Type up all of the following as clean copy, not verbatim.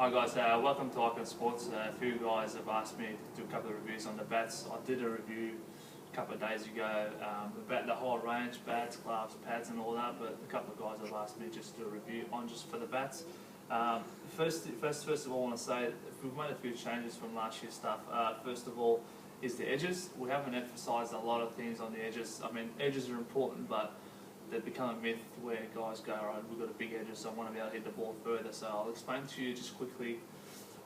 Hi guys, welcome to iCON Sports. A few guys have asked me to do a couple of reviews on the bats. I did a review a couple of days ago about the whole range, bats, gloves, pads and all that, but a couple of guys have asked me just to do a review on just for the bats. First of all I want to say we've made a few changes from last year's stuff. First of all is the edges. We haven't emphasised a lot of things on the edges. I mean, edges are important, but they've become a myth where guys go, alright, we've got a big edges, so I want to be able to hit the ball further. So I'll explain to you just quickly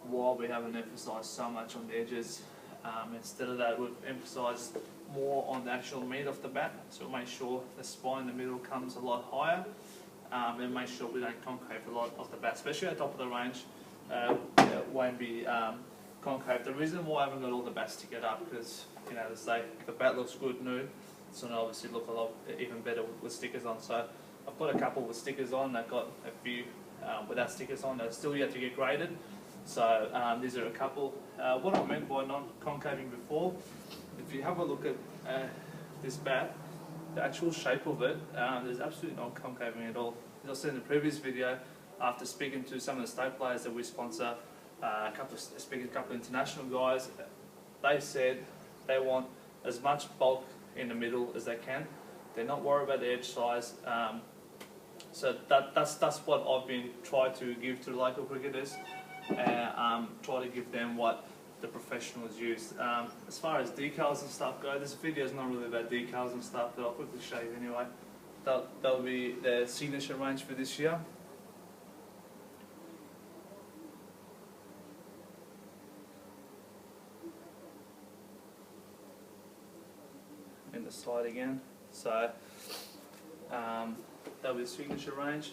why we haven't emphasised so much on the edges. Instead of that, we've emphasised more on the actual meat of the bat. So we'll make sure the spine in the middle comes a lot higher, and make sure we don't concave a lot of the bat, especially at the top of the range. It won't be concave. The reason why I haven't got all the bats to get up, because you know, they say if the bat looks good new, it's going to obviously look a lot even better with stickers on. So I've got a couple with stickers on. I've got a few without stickers on. They're still yet to get graded. So these are a couple. What I meant by non-concaving before, if you have a look at this bat, the actual shape of it, there's absolutely no concaving at all. As I said in the previous video, after speaking to some of the state players that we sponsor, speaking to a couple of international guys, they said they want as much bulk in the middle as they can. They're not worried about the edge size. So that's what I've been trying to give to the local cricketers, and try to give them what the professionals use. As far as decals and stuff go, this video is not really about decals and stuff, but I'll quickly show you anyway. That'll be the signature range for this year. In the slide again, so that'll be the signature range.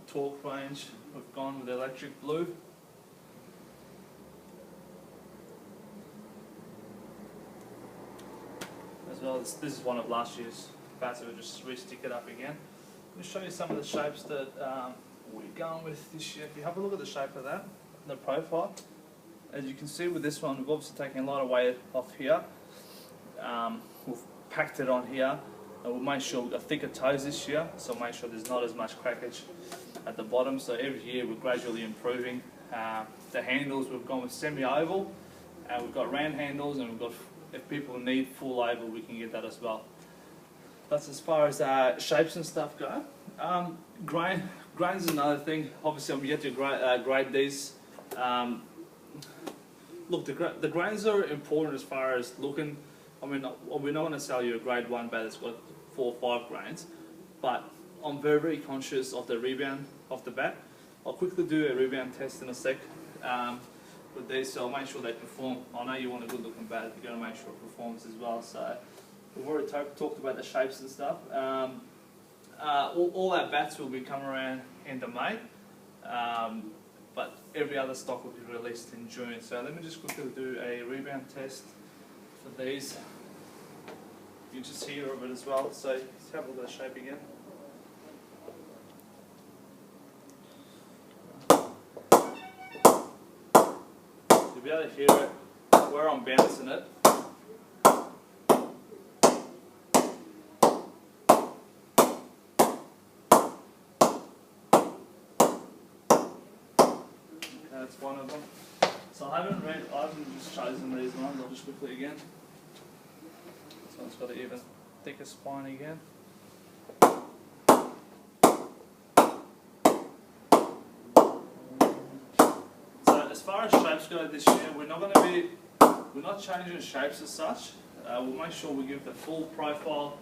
Torque range, we've gone with the electric blue. As well, this is one of last year's bats, so we'll just re-stick it up again. Let me show you some of the shapes that we're going with this year. If you have a look at the shape of that, the profile, as you can see with this one, we've obviously taken a lot of weight off here. We've packed it on here, and we'll make sure we've got thicker toes this year, so make sure there's not as much crackage at the bottom. So every year we're gradually improving. The handles, we've gone with semi-oval, and we've got round handles, and we've got, if people need full oval, we can get that as well. That's as far as shapes and stuff go. Grains is another thing. Obviously I'm yet to grade these. Look, the grains are important as far as looking. I mean, we're not going to sell you a grade 1 bat that's got 4 or 5 grains, but I'm very, very conscious of the rebound of the bat. I'll quickly do a rebound test in a sec with these, so I'll make sure they perform. I know you want a good looking bat, you're going to make sure it performs as well. So we've already talked about the shapes and stuff. All our bats will be coming around end of May, but every other stock will be released in June. So let me just quickly do a rebound test for these. You just hear of it as well, so let's have a look at the shape again. You'll be able to hear it where I'm bouncing it. That's one of them. So I haven't just chosen these ones. I'll just quickly again. This one's got an even thicker spine again. So as far as shapes go this year, we're not changing shapes as such. We'll make sure we give the full profile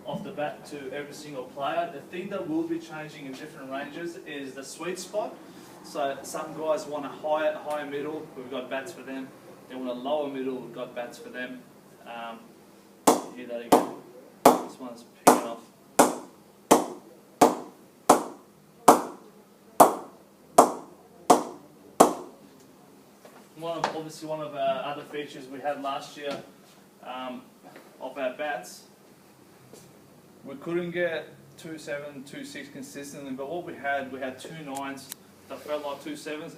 of the bat to every single player. The thing that will be changing in different ranges is the sweet spot. So some guys want a higher middle, we've got bats for them. They want a lower middle, we've got bats for them. Hear that again. This one's picking off. Obviously one of our other features we had last year of our bats, we couldn't get 2.7, 2.6 consistently, but what we had 2 9s. I felt like 2 7s.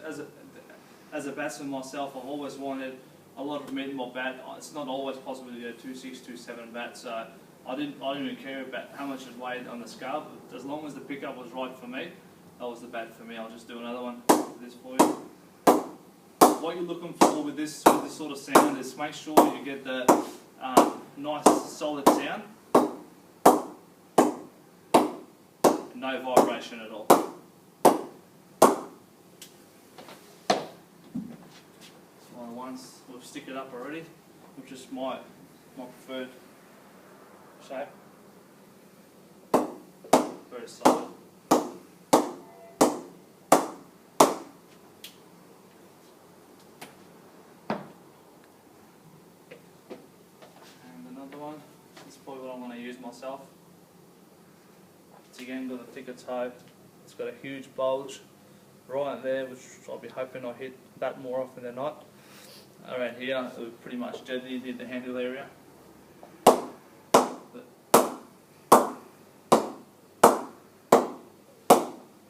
As a batsman myself, I've always wanted a lot of meat in my bat. It's not always possible to get a 2.6, 2.7 bat, so I didn't even care about how much it weighed on the scale. But as long as the pickup was right for me, that was the bat for me. I'll just do another one of this for you. what you're looking for with this sort of sound is make sure you get the nice solid sound, no vibration at all. So one of the ones we'll stick it up already, which is my preferred shape. Very solid. One. This is probably what I'm going to use myself. It's again got a thicker toe. It's got a huge bulge right there, which I'll be hoping I hit that more often than not. Around here, it was pretty much dead near the handle area. But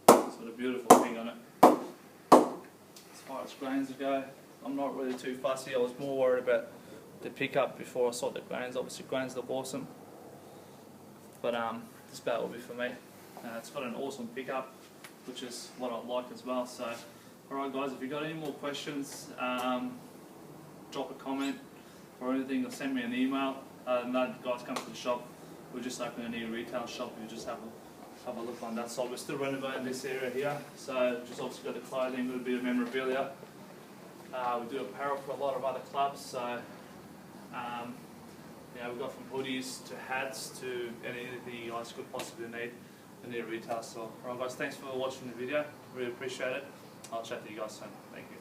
it's got a beautiful thing on it. As far as grains go, I'm not really too fussy. I was more worried about the pickup before I saw the grains. Obviously grains look awesome, but this bat will be for me. It's got an awesome pickup, which is what I like as well. So alright guys, if you've got any more questions, drop a comment or anything, or send me an email. That guys, come to the shop. We're just opening a new retail shop. You just have a look on that side. We're still renovating this area here, so just obviously got the clothing, got a bit of memorabilia. We do apparel for a lot of other clubs, so we've got from hoodies to hats to anything you guys could possibly need in the retail store. Alright guys, thanks for watching the video, really appreciate it. I'll chat to you guys soon. Thank you.